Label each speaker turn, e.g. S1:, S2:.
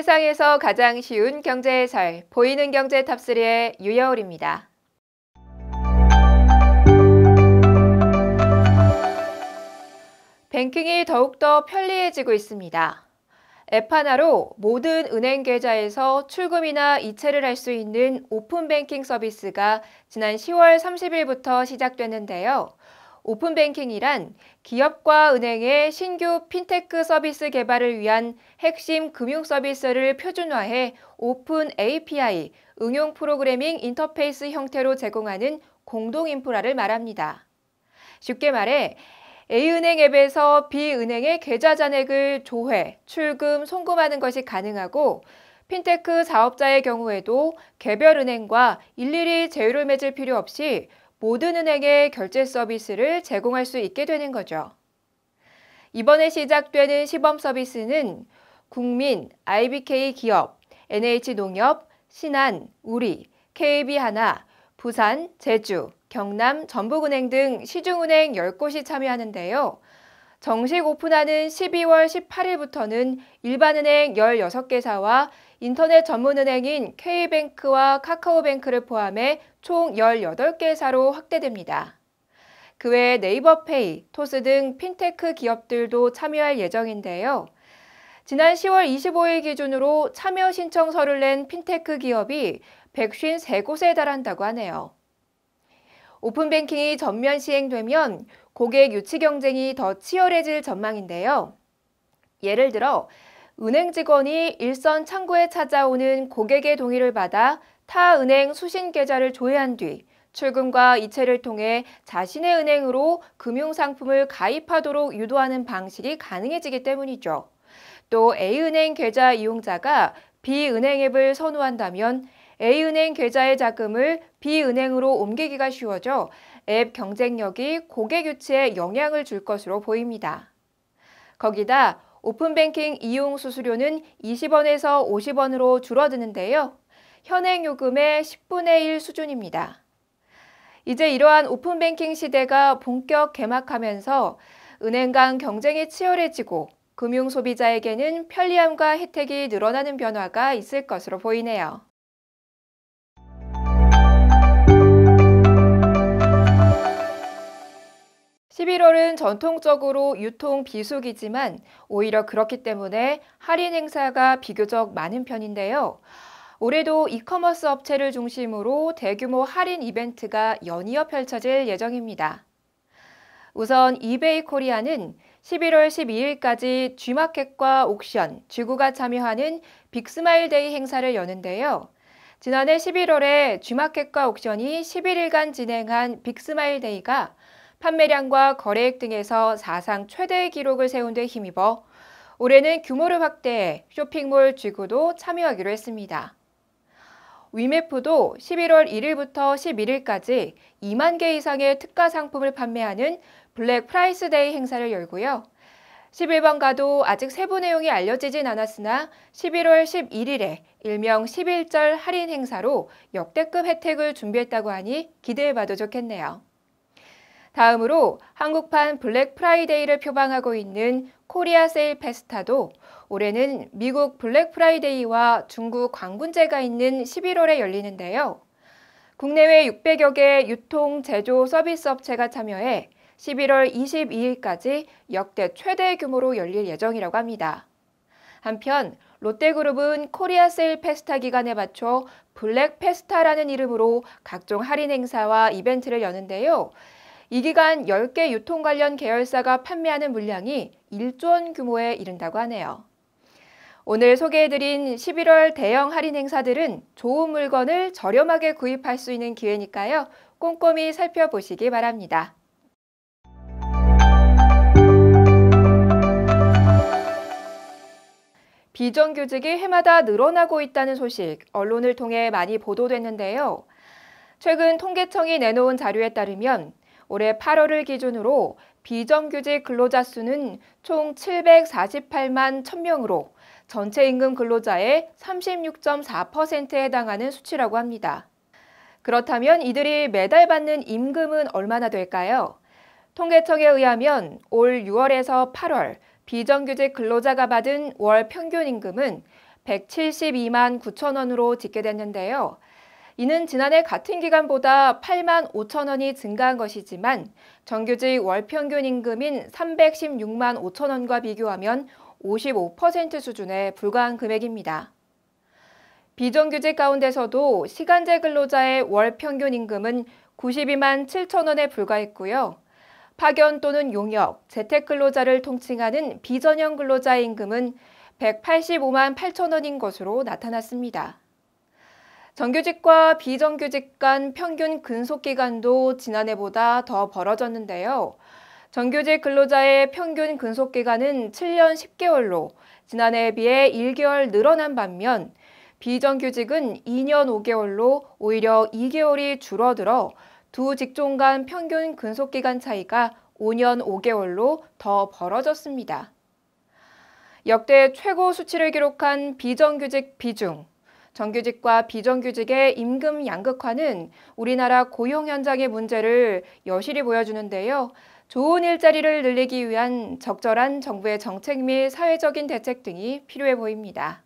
S1: 세상에서 가장 쉬운 경제 해설, 보이는 경제 탑3의 유여울입니다. 뱅킹이 더욱더 편리해지고 있습니다. 앱 하나로 모든 은행 계좌에서 출금이나 이체를 할 수 있는 오픈뱅킹 서비스가 지난 10월 30일부터 시작됐는데요. 오픈뱅킹이란 기업과 은행의 신규 핀테크 서비스 개발을 위한 핵심 금융 서비스를 표준화해 오픈 API, 응용 프로그래밍 인터페이스 형태로 제공하는 공동 인프라를 말합니다. 쉽게 말해 A은행 앱에서 B은행의 계좌 잔액을 조회, 출금, 송금하는 것이 가능하고 핀테크 사업자의 경우에도 개별 은행과 일일이 제휴를 맺을 필요 없이 모든 은행의 결제 서비스를 제공할 수 있게 되는 거죠. 이번에 시작되는 시범 서비스는 국민, IBK 기업, NH농협, 신한, 우리, KB하나, 부산, 제주, 경남, 전북은행 등 시중은행 10곳이 참여하는데요. 정식 오픈하는 12월 18일부터는 일반은행 16개사와 인터넷 전문은행인 K뱅크와 카카오뱅크를 포함해 총 18개사로 확대됩니다. 그 외 네이버페이, 토스 등 핀테크 기업들도 참여할 예정인데요. 지난 10월 25일 기준으로 참여 신청서를 낸 핀테크 기업이 153곳에 달한다고 하네요. 오픈뱅킹이 전면 시행되면 고객 유치 경쟁이 더 치열해질 전망인데요. 예를 들어 은행 직원이 일선 창구에 찾아오는 고객의 동의를 받아 타 은행 수신 계좌를 조회한 뒤 출금과 이체를 통해 자신의 은행으로 금융상품을 가입하도록 유도하는 방식이 가능해지기 때문이죠. 또 A은행 계좌 이용자가 B은행 앱을 선호한다면 A은행 계좌의 자금을 B은행으로 옮기기가 쉬워져 앱 경쟁력이 고객 유치에 영향을 줄 것으로 보입니다. 거기다 오픈뱅킹 이용 수수료는 20원에서 50원으로 줄어드는데요. 현행 요금의 10분의 1 수준입니다. 이제 이러한 오픈뱅킹 시대가 본격 개막하면서 은행 간 경쟁이 치열해지고 금융 소비자에게는 편리함과 혜택이 늘어나는 변화가 있을 것으로 보이네요. 11월은 전통적으로 유통 비수기지만 오히려 그렇기 때문에 할인 행사가 비교적 많은 편인데요. 올해도 이커머스 업체를 중심으로 대규모 할인 이벤트가 연이어 펼쳐질 예정입니다. 우선 이베이 코리아는 11월 12일까지 G마켓과 옥션, 쥐구가 참여하는 빅스마일데이 행사를 여는데요. 지난해 11월에 G마켓과 옥션이 11일간 진행한 빅스마일데이가 판매량과 거래액 등에서 사상 최대의 기록을 세운 데 힘입어 올해는 규모를 확대해 쇼핑몰 쥐구도 참여하기로 했습니다. 위메프도 11월 1일부터 11일까지 2만 개 이상의 특가 상품을 판매하는 블랙 프라이스 데이 행사를 열고요. 11번가도 아직 세부 내용이 알려지진 않았으나 11월 11일에 일명 11절 할인 행사로 역대급 혜택을 준비했다고 하니 기대해봐도 좋겠네요. 다음으로 한국판 블랙 프라이데이를 표방하고 있는 코리아 세일 페스타도 올해는 미국 블랙 프라이데이와 중국 광군제가 있는 11월에 열리는데요. 국내외 600여 개 유통, 제조, 서비스 업체가 참여해 11월 22일까지 역대 최대 규모로 열릴 예정이라고 합니다. 한편 롯데그룹은 코리아 세일 페스타 기간에 맞춰 블랙 페스타라는 이름으로 각종 할인 행사와 이벤트를 여는데요. 이 기간 10개 유통 관련 계열사가 판매하는 물량이 1조 원 규모에 이른다고 하네요. 오늘 소개해드린 11월 대형 할인 행사들은 좋은 물건을 저렴하게 구입할 수 있는 기회니까요. 꼼꼼히 살펴보시기 바랍니다. 비정규직이 해마다 늘어나고 있다는 소식, 언론을 통해 많이 보도됐는데요. 최근 통계청이 내놓은 자료에 따르면 올해 8월을 기준으로 비정규직 근로자 수는 총 748만 1000명으로 전체 임금 근로자의 36.4%에 해당하는 수치라고 합니다. 그렇다면 이들이 매달 받는 임금은 얼마나 될까요? 통계청에 의하면 올 6월에서 8월 비정규직 근로자가 받은 월 평균 임금은 172만 9천 원으로 집계됐는데요. 이는 지난해 같은 기간보다 8만 5천 원이 증가한 것이지만 정규직 월평균 임금인 316만 5천 원과 비교하면 55% 수준에 불과한 금액입니다. 비정규직 가운데서도 시간제 근로자의 월 평균 임금은 92만 7천 원에 불과했고요. 파견 또는 용역, 재택근로자를 통칭하는 비전형 근로자의 임금은 185만 8천 원인 것으로 나타났습니다. 정규직과 비정규직 간 평균 근속기간도 지난해보다 더 벌어졌는데요. 정규직 근로자의 평균 근속기간은 7년 10개월로 지난해에 비해 1개월 늘어난 반면 비정규직은 2년 5개월로 오히려 2개월이 줄어들어 두 직종 간 평균 근속기간 차이가 5년 5개월로 더 벌어졌습니다. 역대 최고 수치를 기록한 비정규직 비중, 정규직과 비정규직의 임금 양극화는 우리나라 고용 현장의 문제를 여실히 보여주는데요. 좋은 일자리를 늘리기 위한 적절한 정부의 정책 및 사회적인 대책 등이 필요해 보입니다.